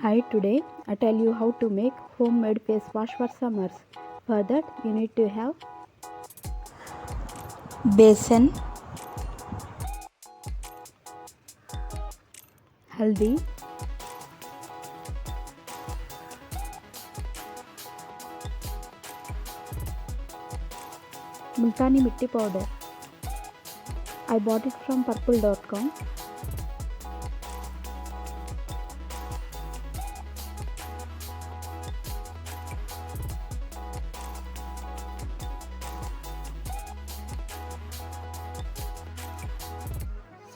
Hi, today I tell you how to make homemade face wash for summers. For that you need to have besan, haldi, Multanimitti powder. I bought it from purple.com.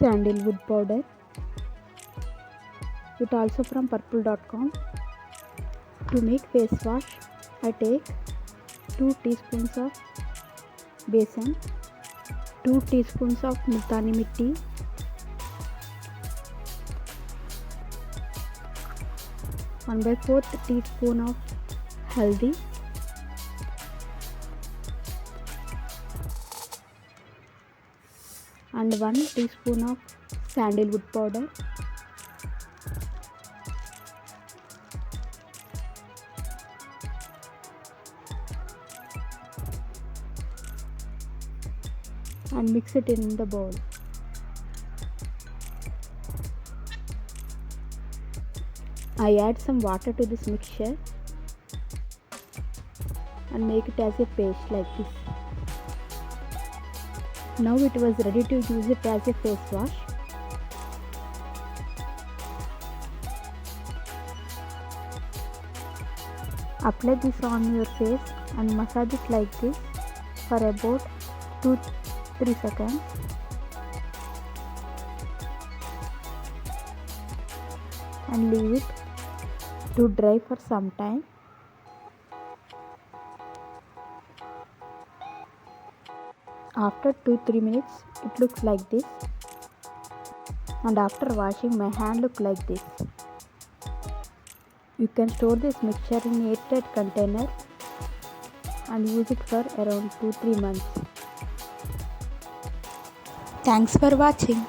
Sandalwood powder, it also from purple.com. To make face wash, I take 2 teaspoons of besan, 2 teaspoons of Multanimitti, 1/4 teaspoon of haldi, and 1 teaspoon of sandalwood powder, and mix it in the bowl. I add some water to this mixture and make it as a paste like this. Now it was ready to use it as a face wash. Apply this on your face and massage it like this for about 2-3 seconds. And leave it to dry for some time. After 2-3 minutes it looks like this, and after washing my hand look like this. You can store this mixture in airtight container and use it for around 2-3 months. Thanks for watching.